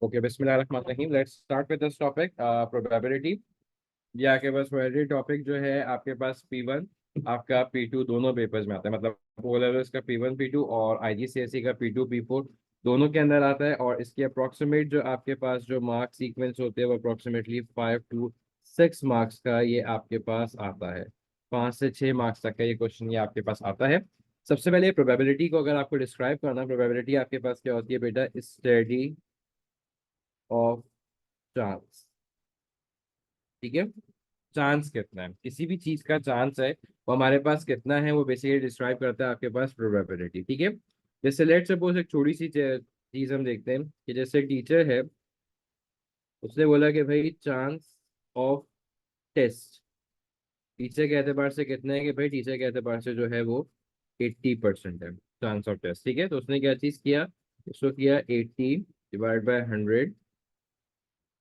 Okay, बिस्मिल्लाहिर्रहमानिर्रहीम। Let's start with this topic, probability. ये आपके पास प्रोबेबिलिटी टॉपिक जो है, आपके पास P1 आपका P2 दोनों पेपर्स में आता है। मतलब ओ लेवल्स का P1 P2 और IGCSE का P2 P4 दोनों के अंदर आता है। और इसके अप्रोक्सीमेट जो आपके पास जो मार्क्स सीक्वेंस होते हैं वो अप्रोक्सीमेटली 5 to 6 मार्क्स का ये आपके पास आता है। 5 से 6 मार्क्स तक का ये क्वेश्चन ये आपके पास आता है। सबसे पहले प्रोबेबिलिटी को अगर आपको डिस्क्राइब करना, प्रोबेबिलिटी आपके पास क्या होती है बेटा? Study of chance. ठीक है, चांस कितना है, किसी भी चीज का चांस है वो हमारे पास कितना है, वो बेसिकली डिस्क्राइब करता है आपके पास प्रोबेबिलिटी। ठीक है, जैसे लेट सपोज एक छोटी सी चीज हम देखते हैं कि जैसे टीचर है, उसने बोला कि भाई चांस ऑफ टेस्ट टीचर के एतबार से कितना है, कि भाई टीचर के एतबार से जो है वो 80% है चांस ऑफ टेस्ट। ठीक है, तो उसने क्या चीज किया, उसको किया 80 divide by 100,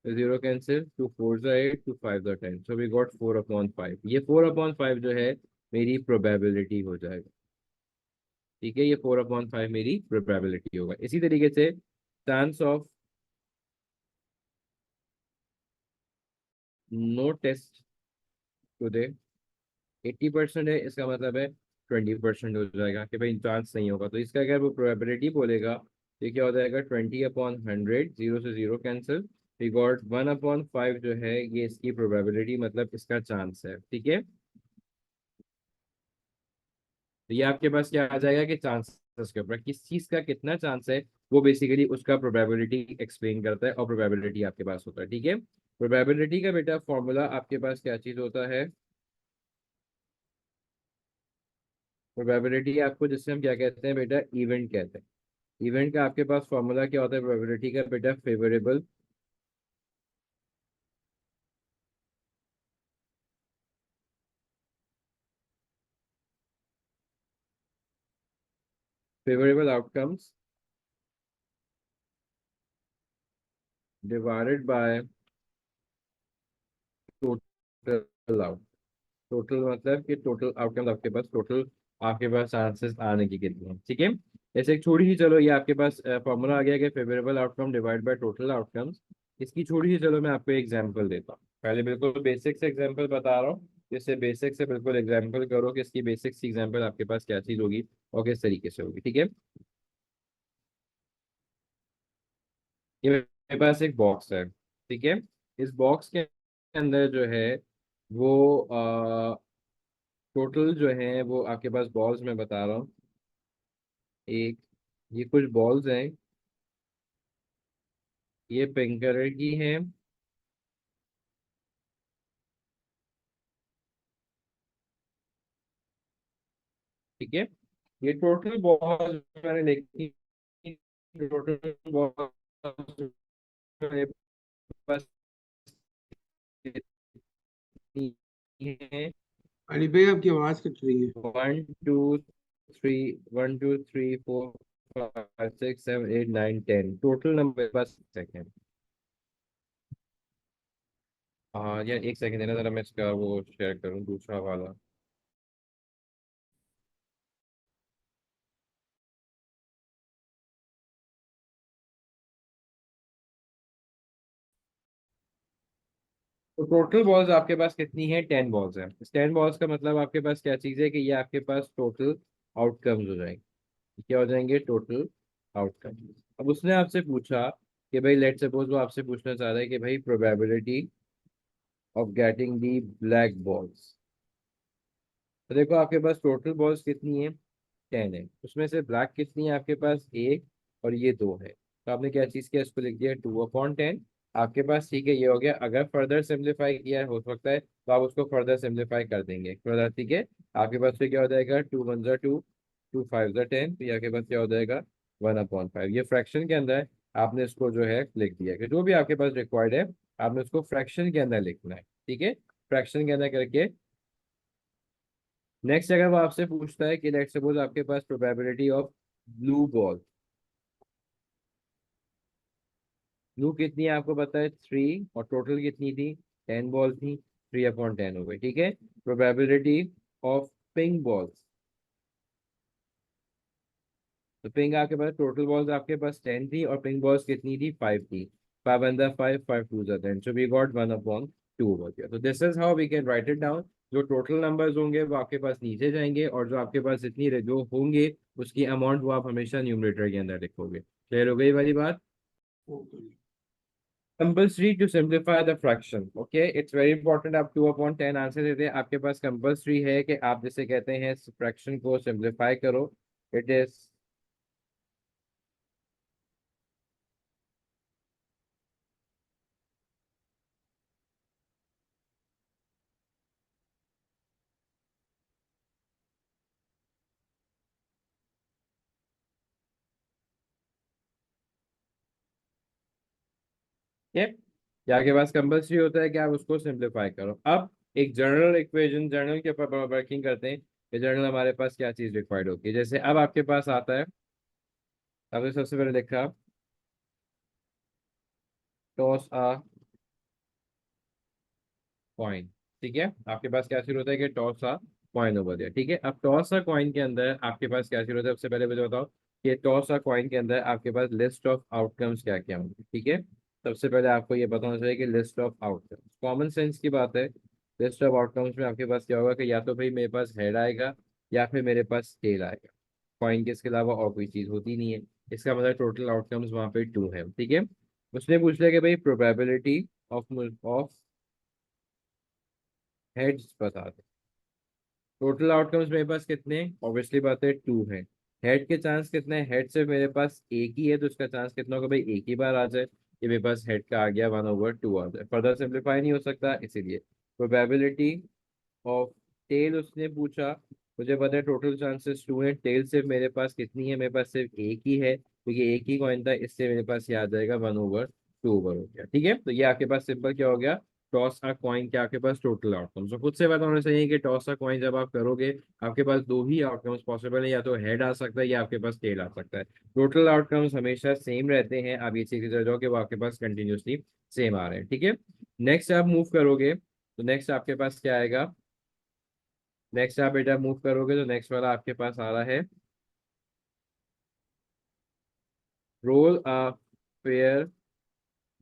zero cancel, 2 4 8, 2 5 10, so we got 4/5। ये 4/5 जो है मेरी प्रोबेबिलिटी हो जाएगा। ठीक है, ये 4/5 मेरी प्रोबेबिलिटी होगा। इसी तरीके से chance of no test today 80% है, इसका मतलब है 20% हो जाएगा कि भाई चांस नहीं होगा। तो इसका अगर वो प्रोबेबिलिटी बोलेगा तो ये क्या हो जाएगा, 20/100, जीरो से जीरो कैंसिल, वी गॉट 1/5 जो है ये इसकी प्रोबेबिलिटी, मतलब इसका चांस है। ठीक है, तो ये आपके पास क्या आ जाएगा कि चांसेस के ऊपर किस चीज का कितना चांस है, वो बेसिकली उसका प्रोबेबिलिटी एक्सप्लेन करता है और प्रोबेबिलिटी आपके पास होता है। ठीक है, प्रोबेबिलिटी का बेटा फॉर्मूला आपके पास क्या चीज होता है? प्रोबेबिलिटी आपको जिससे हम क्या कहते हैं बेटा, इवेंट कहते हैं। इवेंट का आपके पास फॉर्मूला क्या होता है प्रोबेबिलिटी का बेटा? Favourable favourable outcomes divided by total out. Total मतलब कि टोटल आउटकम आपके पास, टोटल आपके पास चांसेस आने की कितनी है। ठीक है, जैसे एक छोटी सी, चलो ये आपके पास फॉर्मूला आ गया कि favourable outcome divide by total outcomes. इसकी छोटी सी, चलो मैं आपको एग्जांपल देता हूँ। पहले बिल्कुल बेसिक से एग्जांपल बता रहा हूँ, जिससे बेसिक से बिल्कुल एग्जांपल करो कि इसकी बेसिक सी एग्जांपल आपके पास क्या चीज होगी और किस तरीके से होगी। ठीक है, ये मेरे पास एक बॉक्स है। ठीक है, इस बॉक्स के अंदर जो है वो टोटल जो है वो आपके पास बॉल्स में बता रहा हूँ। एक, ये कुछ बॉल्स हैं, ये पिंक कलर की हैं। ठीक है, ये टोटल बॉल्स मैंने लिखी, टोटल बॉल्स मेरे पास कितनी हैं? अली भाई आपकी आवाज कट रही है। 1 2 3, 1 2 3 4 5 6 7 8 9 10 टोटल नंबर मेरे पास। सेकेंड, हाँ यार एक सेकेंड देना जरा, मैं इसका वो शेयर करूँ दूसरा वाला। तो टोटल बॉल्स आपके पास कितनी है? 10 बॉल्स है। इस 10 बॉल्स का मतलब आपके पास क्या चीज़ है कि ये आपके पास टोटल आउटकम्स हो जाएंगे। क्या हो जाएंगे? Total outcome. अब उसने आपसे पूछा कि भाई लेट सपोज वो आपसे पूछना चाह रहा है कि भाई probability of getting the black balls. तो देखो आपके पास टोटल बॉल्स कितनी है? 10 है। उसमें से ब्लैक कितनी है आपके पास? एक, और ये दो है। तो आपने क्या चीज किया, इसको लिख दिया 2/10 आपके पास। ठीक है, ये हो गया। अगर फर्दर सिंप्लीफाई किया हो सकता है तो आप उसको फर्दर सिंप्लीफाई कर देंगे फर्दर। ठीक है, आपके पास फिर क्या हो जाएगा, 2 1 2, 2 5 10, तो ये आपके पास क्या हो जाएगा, 1/5। ये फ्रैक्शन के अंदर आपने इसको जो है लिख दिया कि जो भी आपके पास रिक्वायर्ड है आपने उसको फ्रैक्शन के अंदर लिखना है। ठीक है, फ्रैक्शन के अंदर करके नेक्स्ट अगर वो आपसे पूछता है कि लेट्स सपोज आपके पास probability of blue ball, blue कितनी है आपको पता है? 3, और टोटल कितनी थी? 10 बॉल थी, 3/10 हो गई। ठीक है, प्रोबेबिलिटी ऑफ पिंक बॉल्स, तो पिंक आपके पास टोटल बॉल्स आपके पास 10 थी और पिंक बॉल्स कितनी थी? 5 थी। 5 1 5, 5 2 10. So we got 1/2 over here. So this is how we can write it down. जो टोटल नंबर्स होंगे वो आपके पास नीचे जाएंगे, और जो आपके पास जितनी जो होंगे उसकी अमाउंट वो आप हमेशा न्यूमरेटर के अंदर लिखोगे। क्लियर हो गई वाली बात? Okay. Compulsory to simplify the fraction. Okay, it's very important. आप 2/10 आंसर देते हैं, आपके पास कंपल्सरी है कि आप जिसे कहते हैं फ्रैक्शन को सिंप्लीफाई करो। इट इज ये या आपके पास कंपल्सरी होता है कि आप उसको सिंप्लीफाई करो। अब एक जनरल इक्वेशन, जनरल के ऊपर वर्किंग करते हैं कि जनरल हमारे पास क्या चीज रिक्वायर्ड होती है। जैसे अब आपके पास आता है, आपने सबसे पहले लिखा टॉस अ कॉइन। ठीक है, आपके पास क्या चीज होता है कि टॉस अ कॉइन ओवर दिया। ठीक है, अब टॉस अ कॉइन के अंदर आपके पास क्या चीज होता है, सबसे पहले मुझे बताओ कि टॉस अ कॉइन के अंदर आपके पास लिस्ट ऑफ आउटकम्स क्या क्या होंगे। ठीक है, सबसे पहले आपको ये बताना चाहिए कि list of outcomes, common sense की बात है। लिस्ट ऑफ आउटकम्स में आपके पास क्या होगा कि या तो भाई मेरे पास हेड आएगा या फिर मेरे पास टेल आएगा। कॉइन के इसके अलावा और कोई चीज होती नहीं है। इसका मतलब टोटल आउटकम्स वहां पे 2 है। ठीक है, उसने पूछ लिया कि भाई प्रोबेबिलिटी ऑफ हेड्स बता दे। टोटल आउटकम्स मेरे पास कितने हैं, ऑब्वियसली बात है 2 है। हेड के चांस कितने हैं, हेड से मेरे पास एक ही है तो उसका चांस कितना होगा भाई, एक ही बार आ जाए। ये मेरे पास हेड का आ गया 1/2 आ जाए, फर्दर सिंप्लीफाई नहीं हो सकता इसीलिए। प्रोबेबिलिटी ऑफ टेल उसने पूछा, मुझे पता है टोटल चांसेस 2 है। टेल सिर्फ मेरे पास कितनी है, मेरे पास सिर्फ एक ही है क्योंकि एक ही कॉइन था, इससे मेरे पास ये आ जाएगा 1/2 ओवर हो गया। ठीक है, तो ये आपके पास सिंपल क्या हो गया, टॉस अ कॉइन के आपके पास टोटल आउटकम्स। तो खुद से बात होना चाहिए कि टॉस अ कॉइन जब आप करोगे आपके पास दो ही आउटकम्स पॉसिबल है, या तो हेड आ सकता है या आपके पास टेल आ सकता है। टोटल आउटकम्स हमेशा सेम रहते हैं, आप ये चीज जाओ कि वो आपके पास कंटिन्यूसली सेम आ रहे हैं। ठीक है, नेक्स्ट आप मूव करोगे तो नेक्स्ट आपके पास क्या आएगा, नेक्स्ट आप बेटा मूव करोगे तो नेक्स्ट वाला आपके पास आ रहा है roll a pair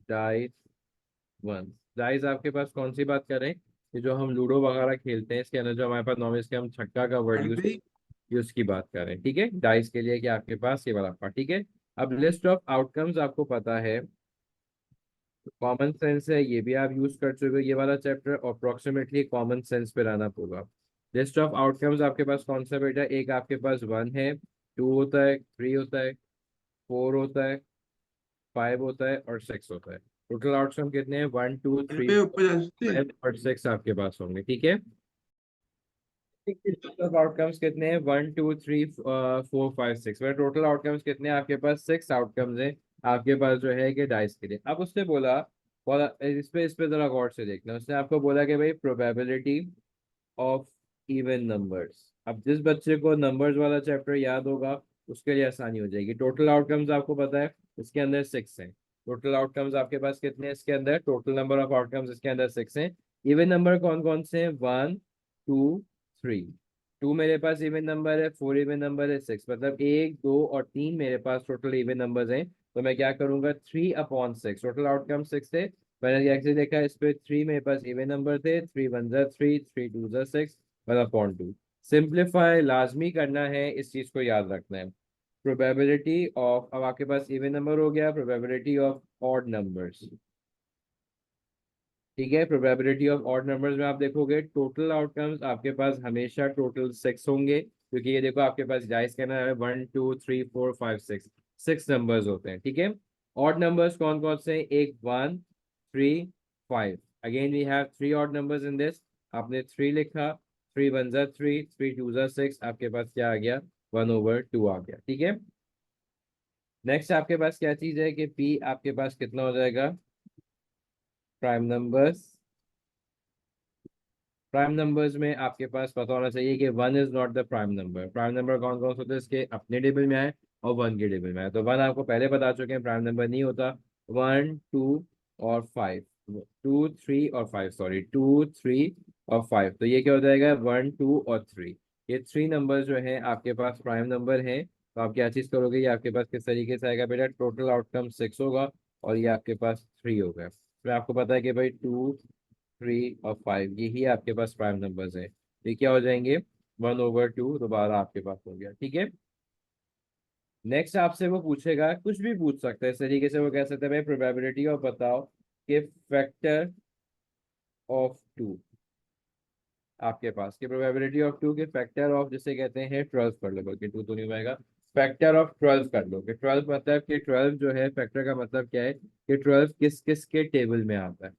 dice one. Dice आपके पास कौन सी बात कर रहे हैं, ये जो हम लूडो वगैरह खेलते हैं इसके अंदर जो हमारे पास नॉर्मल, इसके हम छक्का का वर्ड यूज, अरे ये उसकी बात कर रहे हैं। ठीक है, डाइस के लिए कि आपके पास ये वाला पार्ट। ठीक है, अब लिस्ट ऑफ आउटकम्स आपको पता है, कॉमन सेंस है, ये भी आप यूज कर चुके हो ये वाला चैप्टर, अप्रोक्सीमेटली कॉमन सेंस पे रहना होगा। लिस्ट ऑफ आउटकम्स आपके पास कौन सा बेटा, एक आपके पास 1 है, 2 होता है, 3 होता है, 4 होता है, 5 होता है और 6 होता है। टोटल आउटकम कितने हैं, 1 2 अरे 3 भाई 4 ऊपर जा सकते हैं। 5 और 6 आपके पास होंगे। ठीक है, टोटल आउटकम्स कितने हैं, 1 2 3 4 5 6, मतलब टोटल आउटकम्स कितने हैं आपके पास, 6 आउटकम्स हैं आपके पास जो है कि डाइस के लिए। अब उसने बोला, इस पे जरा गौर से देखना, उसने आपको बोला कि भाई प्रोबेबिलिटी ऑफ इवन नंबर्स। अब जिस बच्चे को नंबर्स वाला चैप्टर याद होगा उसके लिए आसानी हो जाएगी। टोटल आउटकम्स आपको पता है इसके अंदर 6 हैं। टोटल आउटकम्स आपके पास कितने हैं इसके अंदर, टोटल नंबर ऑफ आउटकम्स इसके अंदर 6 हैं। इवन नंबर कौन कौन से हैं, 1 2 3। 2 मेरे पास इवन नंबर है, 4 इवन नंबर है, 6 मतलब 1 2 और 3 मेरे पास टोटल इवन नंबर्स हैं। तो मैं क्या करूंगा, 3/6, टोटल आउटकम 6 थे, मैंने एक्चुअली देखा इस पे 3 मेरे पास इवन नंबर थे, 3 1 3 3 2 6 1/2। सिंप्लीफाई लाजमी करना है, इस चीज को याद रखना है। प्रोबेबिलिटी ऑफ, अब आपके पास इवन नंबर हो गया, प्रोबेबिलिटी ऑफ ऑड नंबर्स। ठीक है, प्रोबेबिलिटी ऑफ ऑड नंबर्स में आप देखोगे टोटल आउटकम्स आपके पास हमेशा टोटल 6 होंगे, क्योंकि ये देखो आपके पास डाइस कहना है 1 2 3 4 5 6, 6 नंबर्स होते हैं। ठीक है, ऑड नंबर्स कौन कौन से हैं, एक 1 3 5, again we have 3 odd numbers in this. आपने 3 लिखा, 3 1 3 3 2 6, आपके पास क्या आ गया, 1/2 आ गया। ठीक है, नेक्स्ट आपके पास क्या चीज है कि पी आपके पास कितना हो जाएगा, प्राइम नंबर्स। प्राइम नंबर्स में आपके पास पता होना चाहिए कि 1 is not the prime number. Prime number कौन कौन से होते हैं, इसके अपने टेबल में आए और 1 के टेबल में आए। तो 1 आपको पहले बता चुके हैं प्राइम नंबर नहीं होता। 1 2 और 5, 2 3 और 5, सॉरी 2 3 और 5, तो ये क्या हो जाएगा, 1 2 और 3। ये 3 नंबर जो है आपके पास प्राइम नंबर है। तो आप क्या चीज करोगे, ये आपके पास किस तरीके से आएगा बेटा, टोटल आउटकम 6 होगा, और ये आपके पास 3 हो गए। फिर आपको पता है कि भाई 2, 3 और 5 यही आपके पास प्राइम नंबर्स है। ये क्या हो जाएंगे, 1/2 दोबारा आपके पास हो गया। ठीक है, नेक्स्ट आपसे वो पूछेगा, कुछ भी पूछ सकता है इस तरीके से। वो कह सकते हैं भाई प्रोबेबिलिटी और बताओ कि फैक्टर ऑफ 2 आपके पास, कि प्रोबेबिलिटी ऑफ 2 के फैक्टर ऑफ, जिसे कहते हैं 12 कर लो, बल्कि 2 तो नहीं होगा, फैक्टर ऑफ 12 कर लो। कि 12 मतलब कि 12 जो है फैक्टर का मतलब क्या है कि 12 किस किस के टेबल में आता है।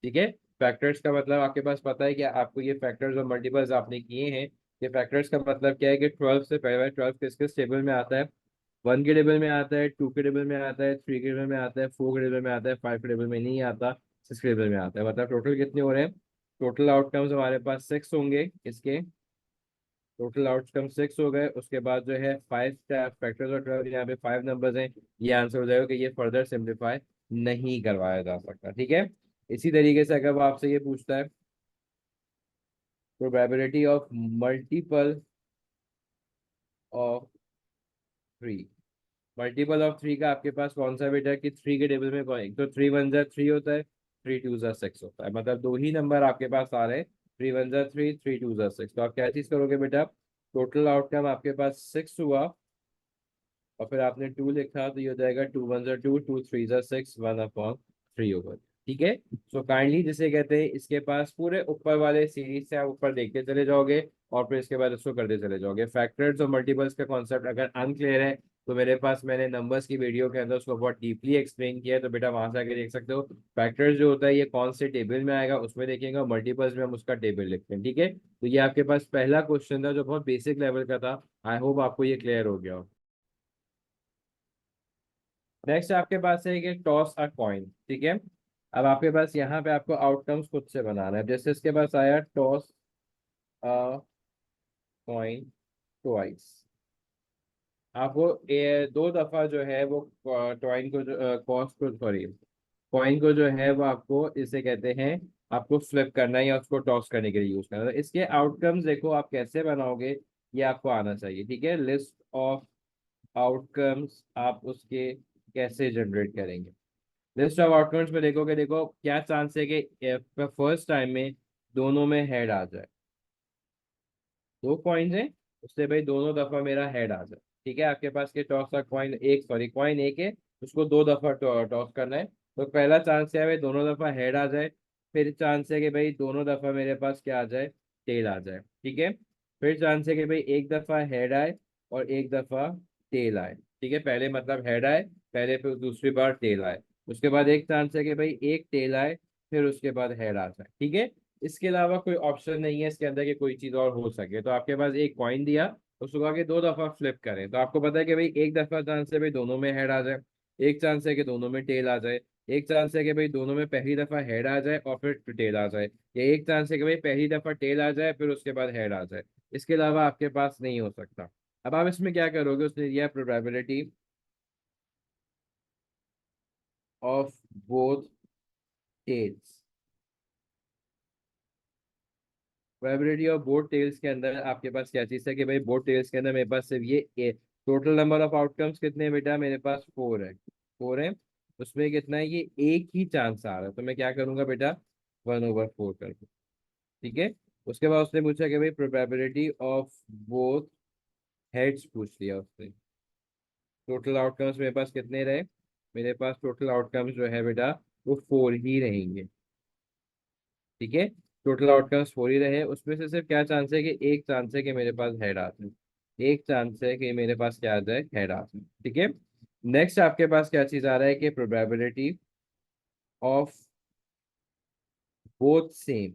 ठीक है, फैक्टर्स का मतलब आपके पास पता है कि आपको ये फैक्टर्स और मल्टीपल्स आपने किए हैं। कि फैक्टर्स का मतलब क्या है कि 12 से पहले 12 किस किस टेबल में आता है। 1 के टेबल में आता है, 2 के टेबल में आता है, 3 के टेबल में आता है, 4 के टेबल में आता है, 5 के टेबल में नहीं आता, 6 के टेबल में आता है। मतलब टोटल कितने हो रहे हैं, टोटल आउटकम्स हमारे पास 6 होंगे इसके। टोटल आउटकम 6 हो गए। उसके बाद जो है 5 फैक्टर्स और 12, यहाँ पे 5 नंबर्स हैं। ये आंसर हो जाएगा कि ये फर्दर सिंप्लीफाई नहीं करवाया जा सकता। ठीक है, इसी तरीके से अगर वो आपसे ये पूछता है probability of multiple of 3, multiple of 3 का आपके पास कौन सा बेटा, कि 3 के टेबल में कौन, एक तो 3 1 जा 3 होता है, 3 2 जा 6 होता है। मतलब दो ही नंबर आपके पास आ रहे हैं, 3 1 जा 3, 3 2 जा 6। तो आप क्या चीज करोगे बेटा, टोटल आउटकम आपके पास 6 हुआ और फिर आपने 2 लिखा, तो ये हो जाएगा 2 1 जा 2, 2 3 जा 6, 1/3 होगा। ठीक है, सो काइंडली जिसे कहते हैं इसके पास पूरे ऊपर वाले सीरीज से आप ऊपर देखते चले जाओगे और फिर इसके बाद इसको करते चले जाओगे। फैक्टर्स और मल्टीपल्स का कॉन्सेप्ट अगर अनक्लियर है तो मेरे पास मैंने नंबर्स की वीडियो के अंदर उसको बहुत डीपली एक्सप्लेन किया है, तो बेटा वहां से आके देख सकते हो। फैक्टर्स जो होता है ये कौन से टेबल में आएगा उसमें देखेंगे, और मल्टीपल्स में हम उसका टेबल लिखते हैं। ठीक है, तो ये आपके पास पहला क्वेश्चन था जो बहुत बेसिक लेवल का था। आई होप आपको ये क्लियर हो गया हो। नेक्स्ट आपके पास है कि टॉस अ कॉइन। ठीक है, अब आपके पास यहाँ पे आपको आउटकम्स खुद से बनाना है। जैसे इसके पास आया टॉस अ कॉइन ट्वाइस, आपको दो दफा जो है वो टॉइन को जो कॉस्ट को सॉरी कॉइन को जो है वो आपको इसे कहते हैं आपको फ्लिप करना है या उसको टॉस करने के लिए यूज करना है। तो इसके आउटकम्स देखो आप कैसे बनाओगे, ये आपको आना चाहिए। ठीक है, लिस्ट ऑफ आउटकम्स आप उसके कैसे जनरेट करेंगे। लिस्ट ऑफ आउटकम्स में देखोगे, देखो क्या चांस है कि फर्स्ट टाइम में दोनों में हेड आ जाए। दो कॉइन्स हैं, उससे भाई दोनों दफा मेरा हेड आ जाए। ठीक है, आपके पास के टॉस का कॉइन एक, सॉरी कॉइन एक है, उसको दो दफा टॉस करना है। तो पहला चांस है भाई दोनों दफा हेड आ जाए। फिर चांस है कि भाई दोनों दफा मेरे पास क्या आ जाए, टेल आ जाए। ठीक है, फिर चांस है कि भाई एक दफा हेड आए और एक दफा टेल आए। ठीक है, पहले मतलब हेड आए पहले, फिर दूसरी बार टेल आए। उसके बाद एक चांस है कि भाई एक टेल आए फिर उसके बाद हेड आ जाए। ठीक है, इसके अलावा कोई ऑप्शन नहीं है इसके अंदर कि कोई चीज और हो सके। तो आपके पास एक कॉइन दिया, उसको कहा कि दो दफा फ्लिप करें। तो आपको पता है कि भाई एक दफा चांस है भाई दोनों में हेड आ जाए, एक चांस है कि दोनों में टेल आ जाए, एक चांस है कि भाई दोनों में पहली दफा हेड आ जाए और फिर टेल आ जाए, या एक चांस है कि भाई पहली दफा टेल आ जाए फिर उसके बाद हेड आ जाए। इसके अलावा आपके पास नहीं हो सकता। अब आप इसमें क्या करोगे, उसने दिया probability of both tails. Probability of both tails के अंदर आपके पास क्या चीज है कि भाई बोथ टेल्स के अंदर मेरे पास सिर्फ ये टोटल नंबर ऑफ आउटकम्स कितने हैं बेटा, मेरे पास 4 है। 4 है, उसमें कितना है, ये एक ही चांस आ रहा है। तो मैं क्या करूंगा बेटा, 1/4 कर दूं। ठीक है, उसके बाद उसने पूछा कि भाई प्रोबेबिलिटी ऑफ बोथ हेड्स पूछ लिया उसने। टोटल आउटकम्स मेरे पास कितने रहे, मेरे पास टोटल आउटकम्स जो है बेटा वो 4 ही रहेंगे। ठीक है, टोटल आउटकम्स 4 ही रहे, उसमें से सिर्फ क्या चांस है कि एक चांस है कि मेरे पास हेड आ जाए, एक चांस है कि मेरे पास क्या आ जाए, हेड आ जाए। ठीक है, नेक्स्ट आपके पास क्या चीज आ रहा है कि प्रोबेबिलिटी ऑफ बोथ सेम।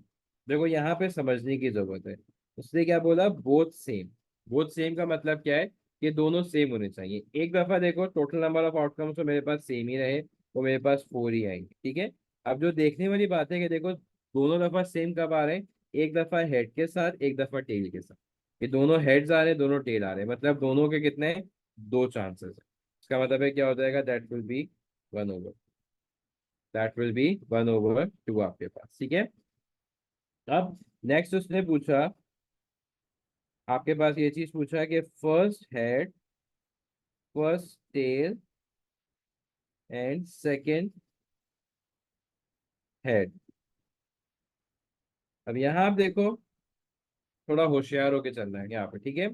देखो यहाँ पे समझने की जरूरत है, उसने क्या बोला, बोथ सेम। बोथ सेम का मतलब क्या है कि दोनों सेम होने चाहिए। एक दफा देखो टोटल नंबर ऑफ आउटकम्स तो मेरे पास सेम ही रहे, तो मेरे पास 4 ही आएंगे। ठीक है, अब जो देखने वाली बात है कि देखो दोनों दफा सेम कब आ रहे हैं, एक दफा हेड के साथ एक दफा टेल के साथ। ये दोनों हेड्स आ रहे हैं दोनों टेल आ रहे हैं, मतलब दोनों के कितने हैं, दो चांसेस है। इसका मतलब है क्या हो जाएगा, one over that will be 1/2 आपके पास। ठीक है, अब नेक्स्ट उसने पूछा, आपके पास ये चीज पूछा कि first head first tail and second head. अब यहाँ आप देखो, थोड़ा होशियार होके चलना है यहाँ पे, ठीक है।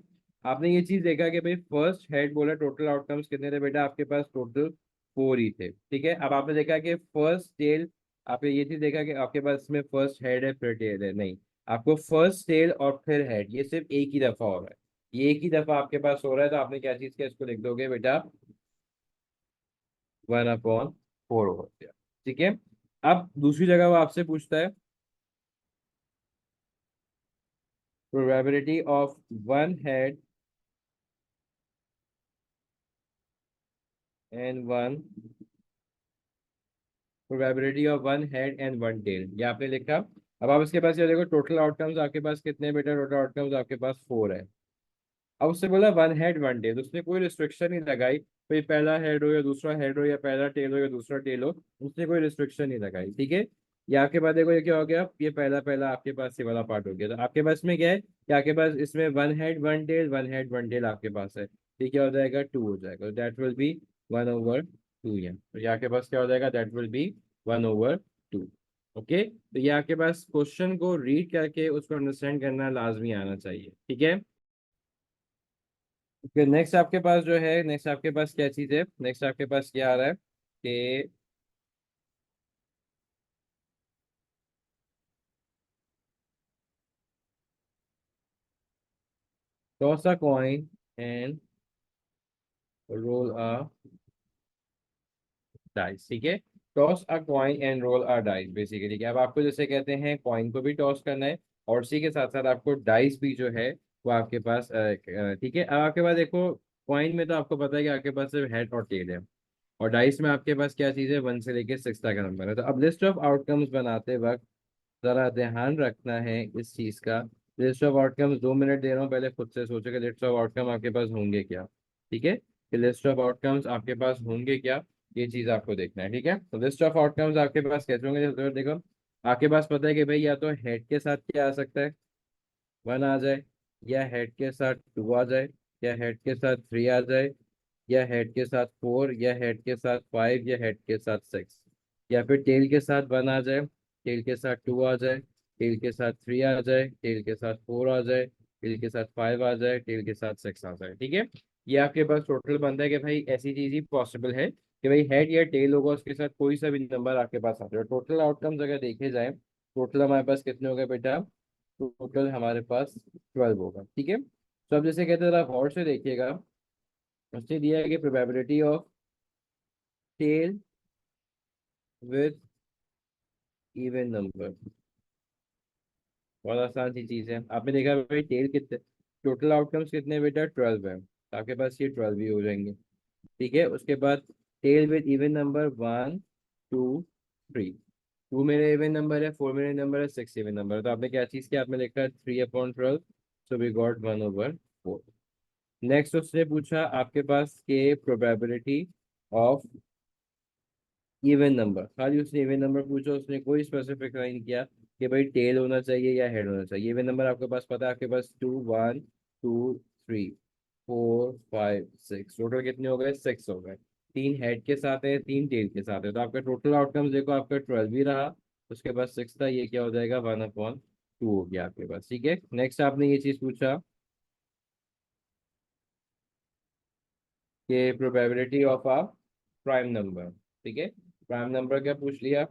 आपने ये चीज देखा कि भाई फर्स्ट हेड बोला टोटल आउटकम्स कितने थे बेटा, आपके पास टोटल 4 ही थे, ठीक है। अब आपने देखा कि फर्स्ट टेल, आपने ये चीज देखा कि आपके पास इसमें फर्स्ट हेड है फिर टेल है, नहीं, आपको फर्स्ट टेल और फिर हेड ये सिर्फ एक ही दफा हो रहा है, ये एक ही दफा आपके पास हो रहा है, तो आपने क्या चीज किया, इसको लिख दोगे बेटा 1/4 हो गया, ठीक है। अब दूसरी जगह वो आपसे पूछता है probability of one head and one probability of one head and one tail, ये आपने लिखा। अब आप इसके पास ये देखो टोटल आउटकम्स आपके पास कितने हैं बेटा, टोटल आउटकम्स आपके पास 4 है। अब उससे बोला वन हेड वन टेल, उसने कोई रिस्ट्रिक्शन नहीं लगाई, कोई पहला हेड हो या दूसरा हेड हो या पहला टेल हो या दूसरा टेल हो, उसने कोई रिस्ट्रिक्शन नहीं लगाई, ठीक है। ये आपके पास देखो, ये क्या हो गया, ये पहला पहला आपके पास ये वाला पार्ट हो गया, तो आपके पास में क्या है कि आपके पास इसमें वन हेड वन टेल आपके पास है, ठीक, क्या हो जाएगा 2 हो जाएगा, दैट विल बी 1/2 है, तो ये आपके पास क्या हो जाएगा, दैट विल बी 1/2। ओके, तो ये आपके पास क्वेश्चन को रीड करके उसको अंडरस्टैंड करना लाजमी आना चाहिए, ठीक है। फिर नेक्स्ट आपके पास जो है, नेक्स्ट आपके पास क्या चीज है, नेक्स्ट आपके पास क्या आ रहा है कि toss a coin and roll a dice, ठीक है। Toss a coin and roll a dice basically क्या, अब आपको जैसे कहते हैं कॉइन को भी टॉस करना है और उसी के साथ साथ आपको डाइस भी जो है वो आपके पास ठीक है। अब आपके पास देखो, कॉइन में तो आपको पता है कि आपके पास सिर्फ हेड और टेल है, और डाइस में आपके पास क्या चीज़ है, 1 से लेके 6 तक का नंबर है। तो अब लिस्ट ऑफ आउटकम्स बनाते वक्त जरा ध्यान रखना है इस चीज का। लिस्ट ऑफ आउटकम्स 2 मिनट दे रहा हूँ, पहले खुद से सोचो कि लिस्ट ऑफ आउटकम आपके पास होंगे क्या, ठीक है, कि लिस्ट ऑफ आउटकम्स आपके पास होंगे क्या, ये चीज आपको देखना है, ठीक है। तो लिस्ट ऑफ आउटकम्स आपके पास कैसे होंगे, जैसे देखो, आपके पास पता है कि भाई या तो हेड के साथ क्या आ सकता है, 1 आ जाए, या हेड के साथ 2 आ जाए, या हेड के साथ 3 आ जाए, या हेड के साथ 4, या हेड के साथ 5, या हेड के साथ 6, या फिर टेल के साथ 1 आ जाए, टेल के साथ 2 आ जाए, टेल के साथ 3 आ जाए, टेल के साथ 4 आ जाए, टेल के साथ 5 आ जाए, टेल के साथ 6 आ जाए, ठीक है। ये आपके पास टोटल बनता है कि भाई ऐसी चीज ही पॉसिबल है कि भाई हेड या टेल होगा, उसके साथ कोई सा भी नंबर आपके पास आ जाए। टोटल आउटकम्स अगर देखे जाए, टोटल हमारे पास कितने हो गए बेटा, टोटल हमारे पास 12 होगा, ठीक है। तो अब जैसे कहते हैं, आप और से देखिएगा, उसने दिया है कि probability of tail with even number, बहुत आसान सी चीज है। आपने देखा भाई टेल कितने, टोटल आउटकम्स कितने बेटा 12 है, तो आपके पास ये 12 भी हो जाएंगे, ठीक है। उसके बाद टेल विद इवन नंबर 1 2 3, 2 मेरे इवन नंबर है, 4 मेरे नंबर है, 6 इवन नंबर है, तो आपने क्या चीज किया, आपने लिखा 3/12, सो वी गॉट 1/4। नेक्स्ट उसने पूछा आपके पास के प्रोबेबिलिटी ऑफ इवन नंबर, खाली उसने इवन नंबर पूछा, उसने कोई स्पेसिफिक नहीं किया कि भाई टेल होना चाहिए या हेड होना चाहिए। इवन नंबर आपके पास पता है, आपके पास 2 1 2 3 4 5 6, टोटल कितने हो गए, 6 हो गए, 3 हेड के साथ है, 3 टेल के साथ है, तो आपका टोटल आउटकम्स देखो, आपका 12 भी रहा, उसके बाद 6 था, ये क्या हो जाएगा 1/2 हो गया आपके पास, ठीक है। नेक्स्ट आपने ये चीज पूछा कि probability of a prime number, ठीक है। प्राइम नंबर क्या पूछ लिया,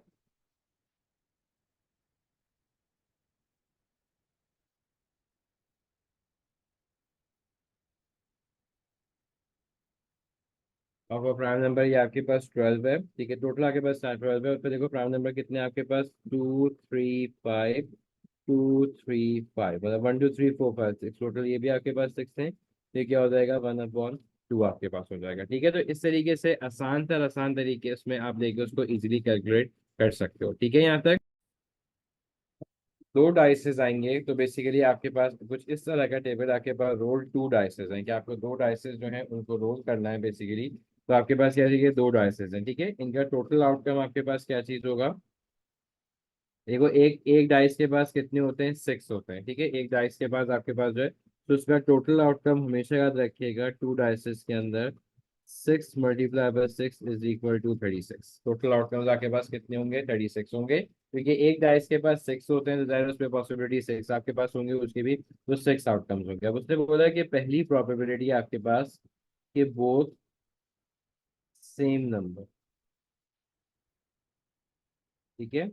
और प्राइम नंबर ये आपके पास 12 है, ठीक है, टोटल आपके पास 12 है, उस पर देखो प्राइम नंबर कितने हैं आपके पास, 2 3 5 2 3 5, मतलब 1 2 3 4 5 6, टोटल ये भी आपके पास 6 है, तो ये क्या हो जाएगा 1/2 आपके पास हो जाएगा, ठीक है। तो इस तरीके से आसान से आसान तरीके उसमें आप देखिए उसको इजीली कैलकुलेट कर सकते हो, ठीक है। यहाँ तक दो डाइसेस आएंगे, तो बेसिकली आपके पास कुछ इस तरह का टेबल, आपके पास रोल 2 डाइसेस हैं, कि आपको 2 डाइसेस जो हैं उनको रोल करना है बेसिकली। तो आपके पास क्या है, 2 डाइसेस हैं, ठीक है, इनका टोटल आउटकम आपके पास क्या चीज होगा, देखो एक एक डाइस के पास कितने होते हैं, 6 होते हैं, ठीक है, एक डाइस के पास आपके पास जो है, तो उसका टोटल आउटकम हमेशा याद रखिएगा 2 डाइसेस के अंदर 6 multiply by 6 is equal to 36। Total outcomes आपके पास कितने होंगे? 36 होंगे, क्योंकि एक डाइस के पास 6 होते हैं तो जाहिर है उसमें पॉसिबिलिटी 6 आपके पास होंगे, उसके भी तो 6 आउटकम्स होंगे। अब उसने बोला कि पहली प्रोबेबिलिटी आपके पास कि बोथ सेम नंबर, ठीक है,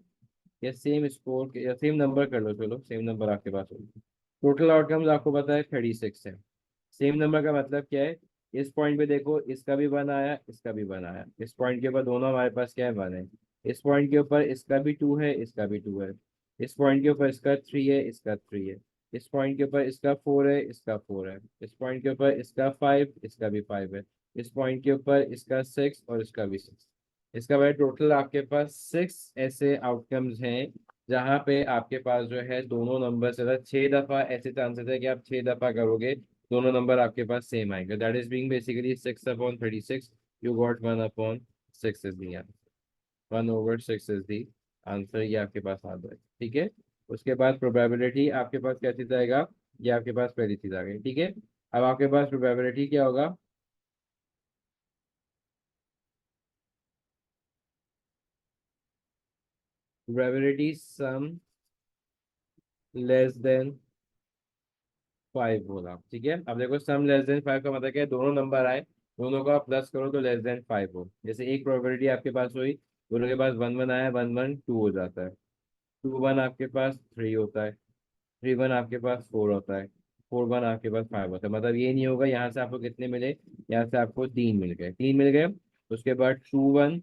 या सेम स्कोर या सेम नंबर कर लो, चलो सेम नंबर आपके पास होगी। टोटल आउटकम्स आपको पता है 36 है। सेम नंबर का मतलब क्या है? इस पॉइंट पे देखो, इसका भी वन आया, इसका भी वन आया, इस पॉइंट के ऊपर दोनों हमारे पास क्या है? वन है। इस पॉइंट के ऊपर इसका भी टू है, इसका भी टू है। इस पॉइंट के ऊपर इसका थ्री है, इसका थ्री है। इस पॉइंट के ऊपर इसका फोर है, इसका फोर है। इस पॉइंट के ऊपर इसका फाइव, इसका भी फाइव है। इस पॉइंट के ऊपर इसका सिक्स और इसका भी सिक्स। इसका भाई टोटल आपके पास 6 ऐसे आउटकम्स हैं जहाँ पे आपके पास जो है दोनों नंबर से 6 दफा ऐसे चांसेस है कि आप 6 दफा करोगे दोनों नंबर आपके पास सेम आएंगे। That is being basically 6/36। You got 1/6 is the answer. 1/6 is the answer, ये आपके पास आ जाए, ठीक है। उसके बाद प्रोबेबिलिटी आपके पास क्या चीज आएगा? ये आपके पास पहली चीज आ गई, ठीक है। अब आपके पास प्रोबेबिलिटी क्या होगा? प्रोबेबिलिटी सम लेस देन 5 बोला, ठीक है। अब देखो सम लेस देन 5 का मतलब क्या है? दोनों नंबर आए, दोनों का प्लस करो तो लेस देन 5 हो। जैसे एक प्रोबेबिलिटी आपके पास हुई, दोनों के पास वन वन आया, वन वन टू हो जाता है। टू वन आपके पास थ्री होता है। थ्री वन आपके पास फोर होता है। फोर वन आपके पास फाइव होता है। मतलब ये नहीं होगा यहाँ से आपको कितने मिले, यहाँ से आपको तीन मिल गए, तीन मिल गए। उसके बाद टू वन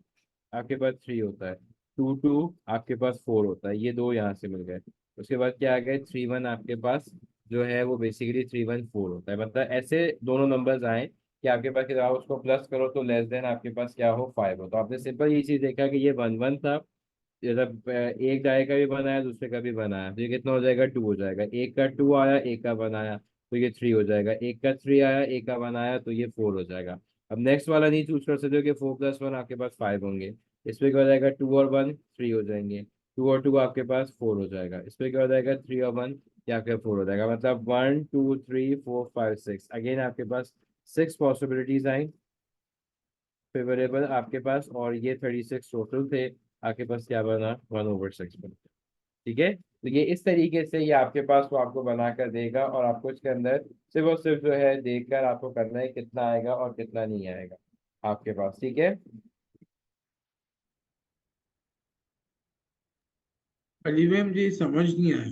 आपके पास थ्री होता है। टू टू आपके पास फोर होता है, ये दो यहाँ से मिल गए। उसके बाद क्या आ गए? थ्री वन आपके पास जो है वो बेसिकली थ्री वन फोर होता है। मतलब ऐसे दोनों नंबर्स आए कि आपके पास कि आप उसको प्लस करो तो लेस देन आपके पास क्या हो? फाइव हो। तो आपने सिंपल ये चीज देखा कि ये वन वन था, मतलब एक डाई का भी बनाया, दूसरे का भी बनाया, तो ये कितना हो जाएगा? टू हो जाएगा। एक का टू आया, एक का बनाया, तो ये थ्री हो जाएगा। एक का थ्री आया, एक का बनाया, तो ये फोर हो जाएगा। अब नेक्स्ट वाला नहीं चूज कर सकते हो कि 4+1 आपके पास 5 होंगे। इसमें क्या हो जाएगा? टू और वन थ्री हो जाएंगे, टू और टू आपके पास फोर हो जाएगा। इसमें क्या हो जाएगा? थ्री और वन या फिर फोर हो जाएगा। मतलब 1 2 3 4 5 6, अगेन आपके पास 6 पॉसिबिलिटीज आई फेवरेबल आपके पास, और ये 36 टोटल थे। आपके पास क्या बना? 1/6 बना, ठीक है। तो ये इस तरीके से ये आपके पास वो आपको बना कर देगा, और आपको इसके अंदर सिर्फ और सिर्फ जो है देखकर आपको करना है कितना आएगा और कितना नहीं आएगा आपके पास, ठीक है। अली भाई मुझे समझ नहीं आया।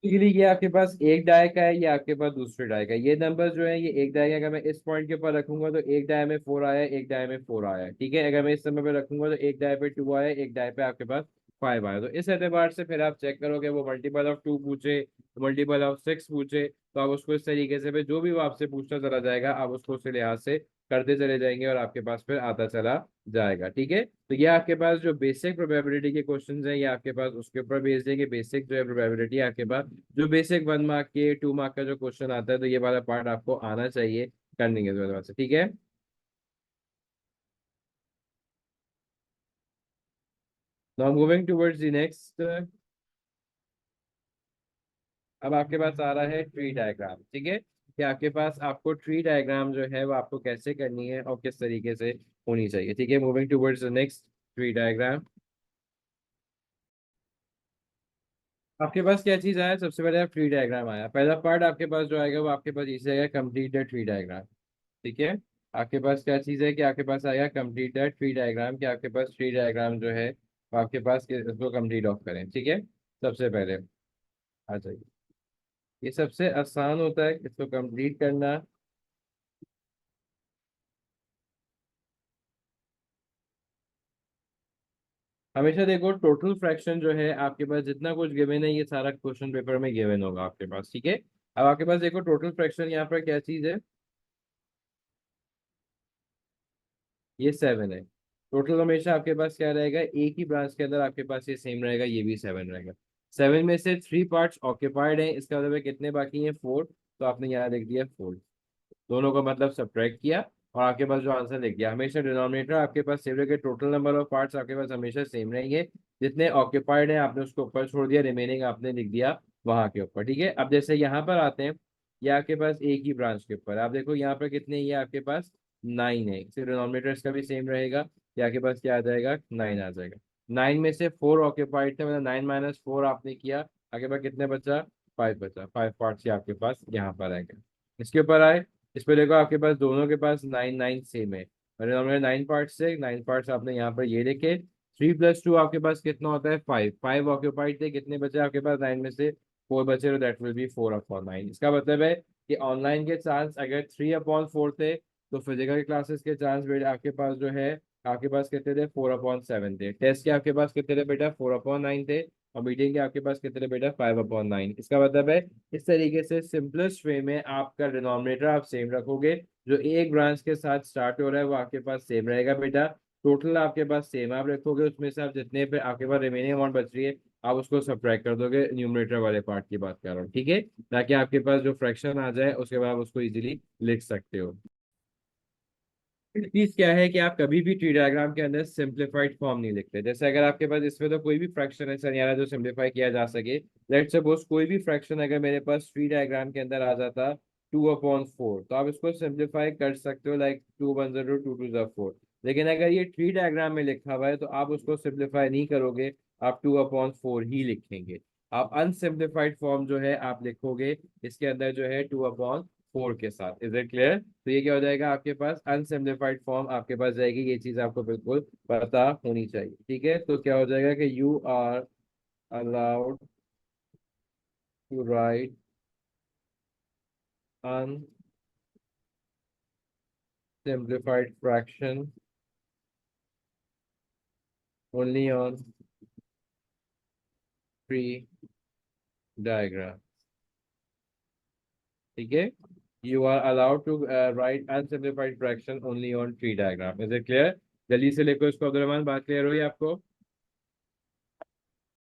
डिग्री ये आपके पास एक डाय का है, ये आपके पास दूसरे डाय का है। ये नंबर जो है ये एक डाय का, अगर मैं इस पॉइंट के ऊपर रखूंगा तो एक डाय में फोर आया, एक डाय में फोर आया, ठीक है। अगर मैं इस समय पे रखूंगा तो एक डाय पे टू आया, एक डाय पे आपके पास फाइव आया। तो इस एतबार से फिर आप चेक करोगे, वो मल्टीपल ऑफ टू पूछे, मल्टीपल ऑफ सिक्स पूछे, तो आप उसको इस तरीके से फिर जो भी वो आपसे पूछता चला जाएगा आप उसको उस लिहाज से करते चले जाएंगे और आपके पास फिर आता चला जाएगा, ठीक है। तो ये आपके पास जो बेसिक प्रोबेबिलिटी के क्वेश्चंस हैं ये आपके पास उसके ऊपर बेस्ड है कि बेसिक जो है प्रोबेबिलिटी आपके पास जो बेसिक 1 मार्क के 2 मार्क का जो क्वेश्चन आता है, तो ये वाला पार्ट आपको आना चाहिए करने के वजह से, ठीक है। Now moving towards the next. अब आपके पास आ रहा है ट्री डायग्राम, ठीक है। कि आपके पास आपको ट्री डायग्राम जो है वो आपको कैसे करनी है और किस तरीके से होनी चाहिए, ठीक है। Moving towards the next tree diagram. आपके पास क्या चीज आया? सबसे पहले आप ट्री डायग्राम आया, पहला पार्ट आपके पास जो आएगा वो आपके पास इसे आएगा कंप्लीट द ट्री डायग्राम, ठीक है। आपके पास क्या चीज है कि आपके पास आएगा कंप्लीट द ट्री डायग्राम, कि आपके पास ट्री डायग्राम जो है वो आपके पास इसको कंप्लीट ऑफ करें, ठीक है। सबसे पहले आ जाइए, ये सबसे आसान होता है इसको कंप्लीट करना। हमेशा देखो टोटल फ्रैक्शन जो है आपके पास जितना कुछ गिवन है ये सारा क्वेश्चन पेपर में गिवन होगा आपके पास, ठीक है। अब आपके पास देखो टोटल फ्रैक्शन यहाँ पर क्या चीज है? ये सेवन है। टोटल हमेशा आपके पास क्या रहेगा? एक ही ब्रांच के अंदर आपके पास ये सेम रहेगा, ये भी सेवन रहेगा। सेवन में से थ्री पार्ट्स ऑक्यूपाइड हैं, इसका मतलब है कितने बाकी हैं? फोर। तो आपने यहाँ लिख दिया फोर, दोनों का मतलब सब्ट्रैक्ट किया और आपके पास जो आंसर लिख दिया। हमेशा डिनोमिनेटर आपके पास सेम रहेगा, टोटल नंबर ऑफ पार्ट्स आपके पास हमेशा सेम रहेंगे। जितने ऑक्यूपाइड हैं आपने उसको ऊपर छोड़ दिया, रिमेनिंग आपने लिख दिया वहां के ऊपर, ठीक है। अब जैसे यहाँ पर आते हैं, ये आपके पास एक ही ब्रांच के ऊपर। आप देखो यहाँ पर कितने, ये आपके पास 9 है, सिर्फ डिनोमिनेटर इसका भी सेम रहेगा। ये आपके पास क्या आ जाएगा, 9 आ जाएगा। 9 में से 4 ऑक्यूपाइड थे, मतलब 9 - 4 आपने किया, आपके पास कितने बचा, 5 बचा। 5 पार्ट्स ही आपके पास यहाँ पर आएगा। इसके ऊपर आए, इस पे देखो आपके पास दोनों के पास 9 9 सेम है, और डिनोमिनेटर 9 पार्ट्स से 9 पार्ट्स आपने यहाँ पर ये लिखे। 3 + 2 आपके पास कितना होता है, 5। 5 ऑक्यूपाइड थे, कितने बचे आपके पास, 9 में से 4 बचे, तो दैट विल बी 4/9। इसका मतलब है कि ऑनलाइन के चांस अगर 3/4 थे, तो फिजिकल क्लासेस के चांस बेटा आपके पास जो है, आपके पास कितने थे, 4/7 थे। टेस्ट के आपके पास कितने थे बेटा, 4/9 थे। और मीटिंग के आपके पास कितने थे बेटा, 5/9। इसका मतलब है इस तरीके से सिंपलेस्ट वे में आपका डिनोमिनेटर आप सेम रखोगे, जो एक ब्रांच के साथ स्टार्ट हो रहा है वो आपके पास सेम रहेगा बेटा। टोटल आपके पास सेम आप रखोगे, उसमें से आप जितने पे आपके पास रिमेनिंग अमाउंट बच रही है, आप उसको सब्ट्रैक्ट कर दोगे। न्यूमरेटर वाले पार्ट की बात कर रहा हूँ, ठीक है, ताकि आपके पास जो फ्रैक्शन आ जाए उसके बाद आप उसको इजीली लिख सकते हो। चीज क्या है कि आप कभी भी ट्री डायग्राम के अंदर सिंप्लीफाइड फॉर्म नहीं लिखते। जैसे अगर आपके पास इसमें तो कोई भी फ्रैक्शन ऐसा नहीं आ रहा जो सिंप्लीफाई किया जा सके। लेट्स सपोज कोई भी फ्रैक्शन अगर मेरे पास ट्री डायग्राम के अंदर आ जाता 2/4, तो आप इसको सिंप्लीफाई कर सकते हो, लाइक 2 × 1 = 2 × 4। लेकिन अगर ये ट्री डायग्राम में लिखा हुआ है तो आप उसको सिंप्लीफाई नहीं करोगे, आप 2/4 ही लिखेंगे। आप अनसिम्प्लीफाइड फॉर्म जो है आप लिखोगे इसके अंदर जो है 2/4 के साथ। Is it clear? तो ये क्या हो जाएगा आपके पास, अनसिम्प्लीफाइड फॉर्म आपके पास जाएगी। ये चीज आपको बिल्कुल पता होनी चाहिए, ठीक है। तो क्या हो जाएगा कि you are allowed to write unsimplified fraction only on tree diagram, ठीक है। You are allowed to write unsimplified fraction only on tree diagram. Is it clear? जल्दी से लिखो इसको अब्दुल रहमान, बात क्लियर हुई आपको?